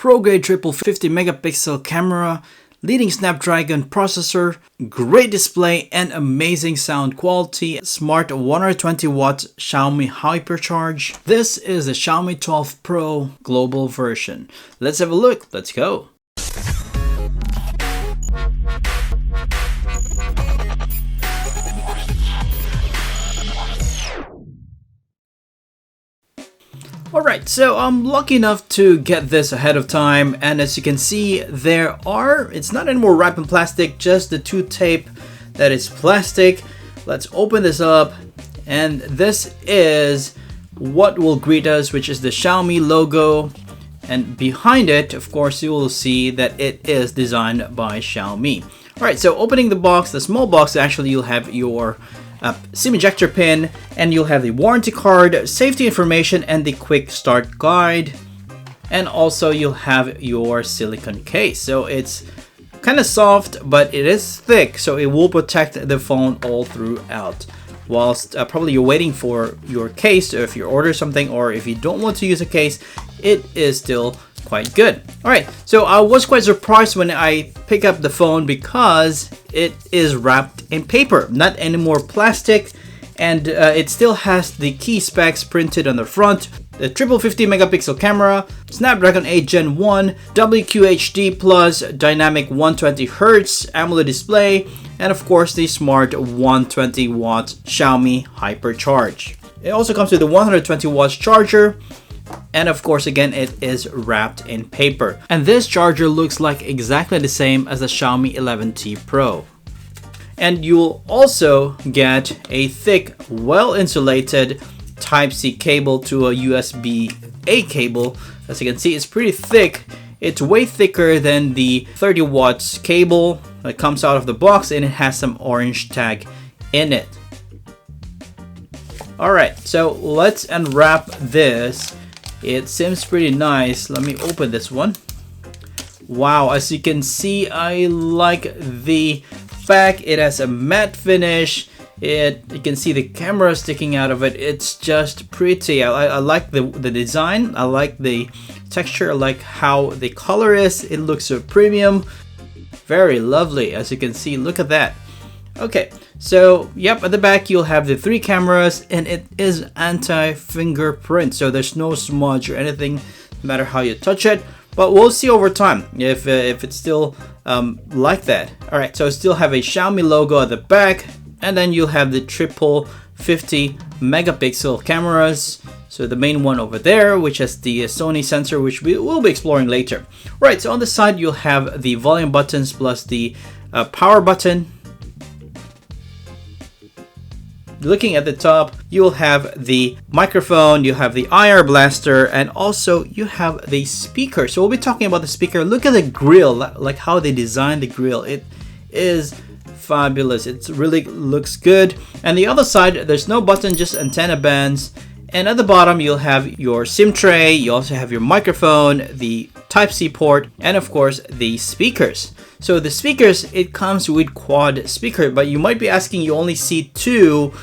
Pro-grade triple 50 megapixel camera, leading Snapdragon processor, great display and amazing sound quality, smart 120 watt Xiaomi HyperCharge. This is the Xiaomi 12 Pro global version. Let's have a look, let's go. Alright, so I'm lucky enough to get this ahead of time, and as you can see it's not anymore wrapped in plastic, just the two tape that is plastic. Let's open this up, and this is what will greet us, which is the Xiaomi logo, and behind it of course you will see that it is designed by Xiaomi. Alright, so opening the box, the small box, actually you'll have your SIM ejector pin, and you'll have the warranty card, safety information, and the quick start guide, and also you'll have your silicone case. So it's kind of soft, but it is thick, so it will protect the phone all throughout. Whilst probably you're waiting for your case, or if you order something, or if you don't want to use a case, it is still quite good. Alright, so I was quite surprised when I pick up the phone because it is wrapped in paper, not anymore plastic, and it still has the key specs printed on the front. The triple 50 megapixel camera, Snapdragon 8 Gen 1, WQHD plus dynamic 120Hz AMOLED display, and of course the smart 120 watt Xiaomi HyperCharge. It also comes with a 120 watts charger, and of course again it is wrapped in paper. And this charger looks like exactly the same as the Xiaomi 11T Pro. And you'll also get a thick, well insulated Type-C cable to a USB-A cable. As you can see, it's pretty thick. It's way thicker than the 30 watts cable that comes out of the box, and it has some orange tag in it. Alright, so let's unwrap this. It seems pretty nice. Let me open this one. Wow, as you can see, I like the back. It has a matte finish. You can see the camera sticking out of it. It's just pretty. I like the design. I like the texture. I like how the color is. It looks so premium. Very lovely. As you can see, look at that. Okay, so yep, at the back you'll have the 3 cameras, and it is anti-fingerprint, so there's no smudge or anything, no matter how you touch it. But we'll see over time if it's still like that. Alright, so still have a Xiaomi logo at the back, and then you'll have the triple 50 megapixel cameras. So the main one over there, which has the Sony sensor, which we will be exploring later. Right, so on the side you'll have the volume buttons plus the power button. Looking at the top, you'll have the microphone, you have the IR blaster, and also you have the speaker. So we'll be talking about the speaker. Look at the grill, like how they designed the grill. It is fabulous. It really looks good. And the other side, there's no button, just antenna bands. And at the bottom, you'll have your SIM tray. You also have your microphone, the Type-C port, and of course the speakers. So the speakers, it comes with quad speaker, but you might be asking, you only see 2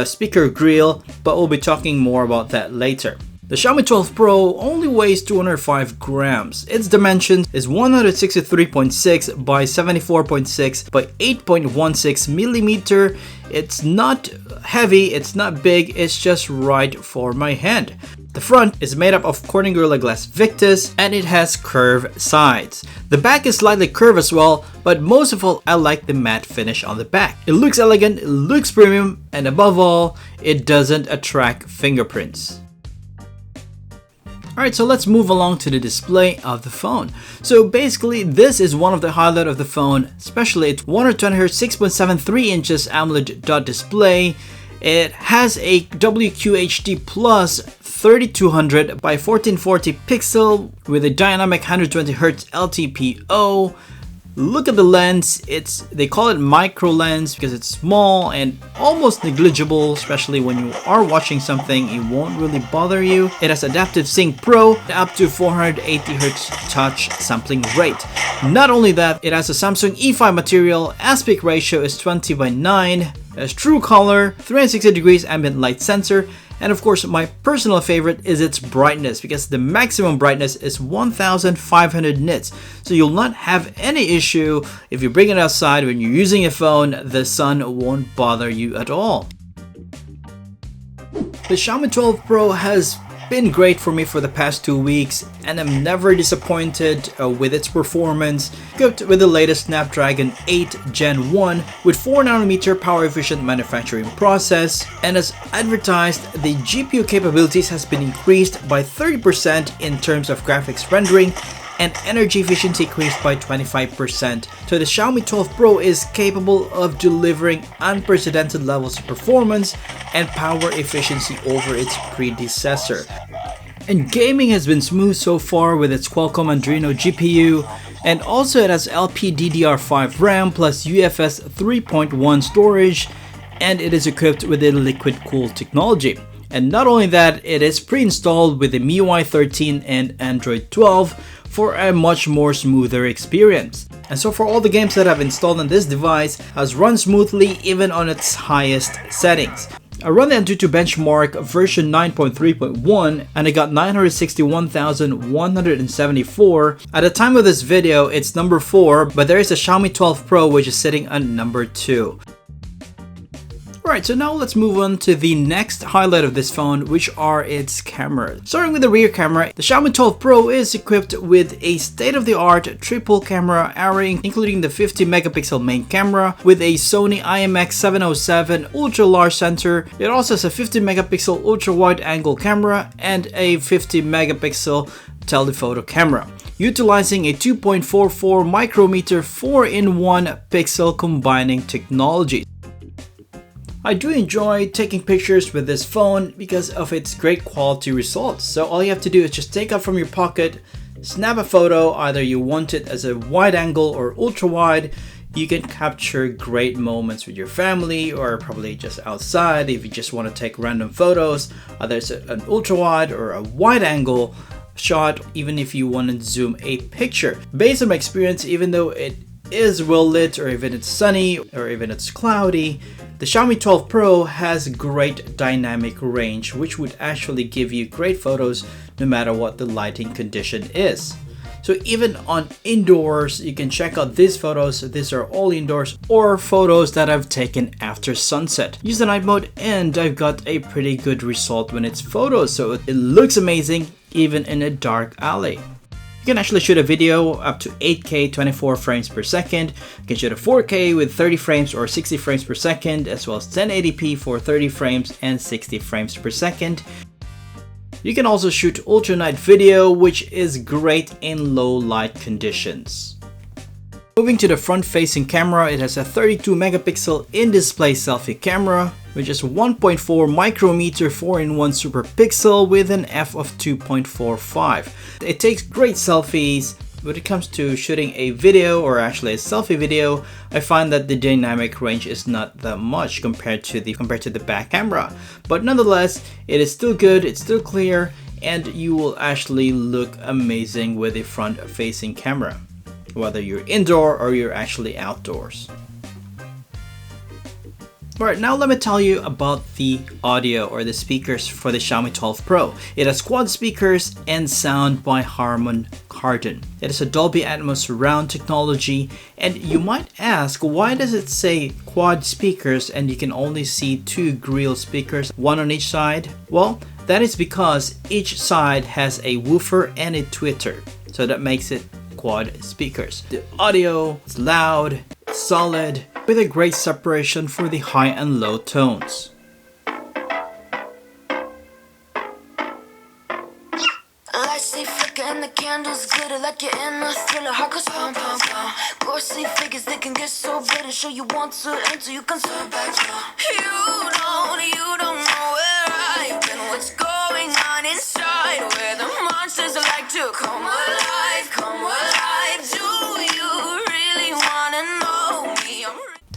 speaker grill, but we'll be talking more about that later. The Xiaomi 12 Pro only weighs 205 grams. Its dimensions is 163.6 by 74.6 by 8.16 millimeter. It's not heavy, it's not big, it's just right for my hand. The front is made up of Corning Gorilla Glass Victus, and it has curved sides. The back is slightly curved as well, but most of all I like the matte finish on the back. It looks elegant, it looks premium, and above all, it doesn't attract fingerprints. Alright, so let's move along to the display of the phone. So basically, this is one of the highlights of the phone, especially its 120Hz 6.73 inches AMOLED dot display. It has a WQHD plus 3200 by 1440 pixel with a dynamic 120Hz LTPO. Look at the lens. They call it micro lens because it's small and almost negligible, especially when you are watching something. It won't really bother you. It has adaptive sync pro up to 480 Hz touch sampling rate. Not only that, it has a Samsung E5 material. Aspect ratio is 20:9. It has true color, 360 degrees ambient light sensor, And of course, my personal favorite is its brightness, because the maximum brightness is 1500 nits. So you'll not have any issue if you bring it outside when you're using a phone, the sun won't bother you at all. The Xiaomi 12 Pro has been great for me for the past 2 weeks, and I'm never disappointed with its performance. Equipped with the latest Snapdragon 8 Gen 1 with 4nm power efficient manufacturing process, and as advertised, the GPU capabilities has been increased by 30% in terms of graphics rendering, and energy efficiency increased by 25%. So the Xiaomi 12 Pro is capable of delivering unprecedented levels of performance and power efficiency over its predecessor. And gaming has been smooth so far with its Qualcomm Adreno GPU, and also it has LPDDR5 RAM plus UFS 3.1 storage, and it is equipped with the liquid cooled technology. And not only that, it is pre-installed with the MIUI 13 and Android 12 for a much more smoother experience. And so for all the games that I've installed on this device has run smoothly even on its highest settings. I run the Antutu benchmark version 9.3.1 and I got 961,174. At the time of this video, it's number 4, but there is a Xiaomi 12 Pro which is sitting at number 2. Alright, so now let's move on to the next highlight of this phone, which are its cameras. Starting with the rear camera, the Xiaomi 12 Pro is equipped with a state-of-the-art triple camera array, including the 50 megapixel main camera with a Sony IMX707 ultra-large sensor. It also has a 50 megapixel ultra-wide angle camera and a 50 megapixel telephoto camera, utilizing a 2.44 micrometer 4-in-1 pixel combining technology. I do enjoy taking pictures with this phone because of its great quality results. So all you have to do is just take out from your pocket, snap a photo, either you want it as a wide angle or ultra wide. You can capture great moments with your family or probably just outside if you just want to take random photos. Either it's an ultra wide or a wide angle shot, even if you want to zoom a picture. Based on my experience, even though it is well lit or even it's sunny or even it's cloudy, the Xiaomi 12 Pro has great dynamic range, which would actually give you great photos no matter what the lighting condition is. So even on indoors, you can check out these photos. These are all indoors or photos that I've taken after sunset. Use the night mode and I've got a pretty good result when it's photos. So it looks amazing even in a dark alley. You can actually shoot a video up to 8K 24 frames per second. You can shoot a 4K with 30 frames or 60 frames per second, as well as 1080p for 30 frames and 60 frames per second. You can also shoot ultra night video, which is great in low light conditions. Moving to the front facing camera, it has a 32 megapixel in-display selfie camera, which is 1.4 micrometer 4-in-1 super pixel with an f of 2.45. It takes great selfies. When it comes to shooting a video or actually a selfie video, I find that the dynamic range is not that much compared to the back camera. But nonetheless, it is still good, it's still clear, and you will actually look amazing with a front facing camera, whether you're indoor or you're actually outdoors. Alright, now let me tell you about the audio or the speakers for the Xiaomi 12 Pro. It has quad speakers and sound by Harman Kardon. It is a Dolby Atmos surround technology, and you might ask, why does it say quad speakers and you can only see 2 grill speakers, one on each side? Well, that is because each side has a woofer and a tweeter, so that makes it quad speakers. The audio is loud, solid, with a great separation for the high and low tones. Lights they flicker and the candles glitter like you're in a thriller. Heart goes pound, pound, pound. Ghostly figures that can get so bitter. Show you want to enter, you can turn back now. You don't know where I've been. What's going on inside? Where the monsters like to come alive, come alive. Do you really wanna know me?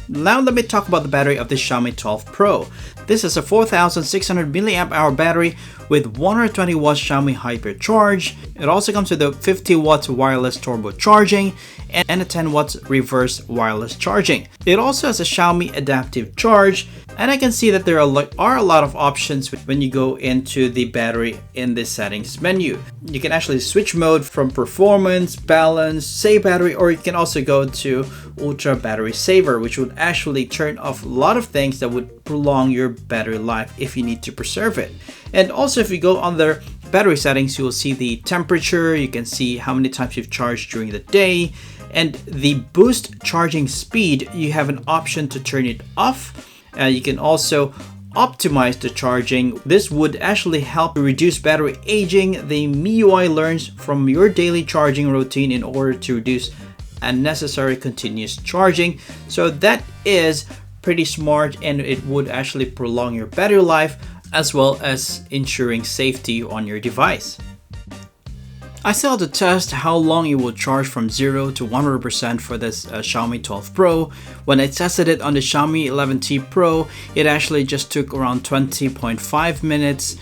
Now let me talk about the battery of the Xiaomi 12 Pro. This is a 4600 milliamp hour battery with 120 watts Xiaomi HyperCharge. It also comes with a 50 watts wireless turbo charging and a 10 watts reverse wireless charging. It also has a Xiaomi adaptive charge, and I can see that there are a lot of options when you go into the battery in the settings menu. You can actually switch mode from performance, balance, save battery, or you can also go to ultra battery saver, which would actually turn off a lot of things that would prolong your battery life if you need to preserve it. And also, if you go under battery settings, you will see the temperature, you can see how many times you've charged during the day, and the boost charging speed, you have an option to turn it off. You can also optimize the charging. This would actually help reduce battery aging. The MIUI learns from your daily charging routine in order to reduce unnecessary continuous charging. So that is pretty smart, and it would actually prolong your battery life as well as ensuring safety on your device. I still have to test how long it will charge from 0 to 100% for this Xiaomi 12 Pro. When I tested it on the Xiaomi 11T Pro, it actually just took around 20.5 minutes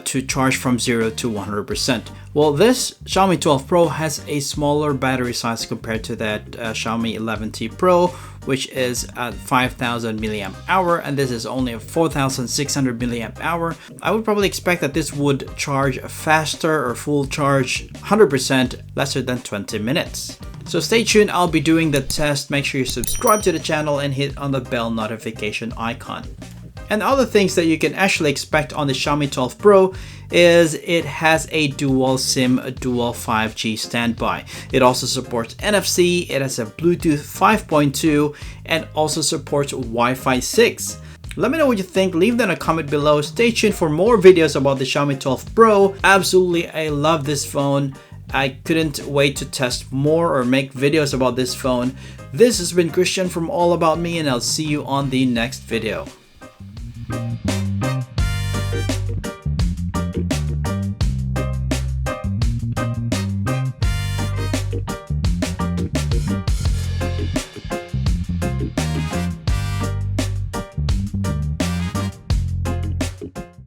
to charge from 0 to 100%. Well, this Xiaomi 12 Pro has a smaller battery size compared to that Xiaomi 11T Pro, which is at 5000 milliamp hour, and this is only a 4600 milliamp hour. I would probably expect that this would charge faster, or full charge 100% lesser than 20 minutes. So stay tuned, I'll be doing the test. Make sure you subscribe to the channel and hit on the bell notification icon. And other things that you can actually expect on the Xiaomi 12 Pro is it has a dual SIM, a dual 5G standby. It also supports NFC, it has a Bluetooth 5.2, and also supports Wi-Fi 6. Let me know what you think, leave down a comment below. Stay tuned for more videos about the Xiaomi 12 Pro. Absolutely, I love this phone. I couldn't wait to test more or make videos about this phone. This has been Christian from All About Me, and I'll see you on the next video.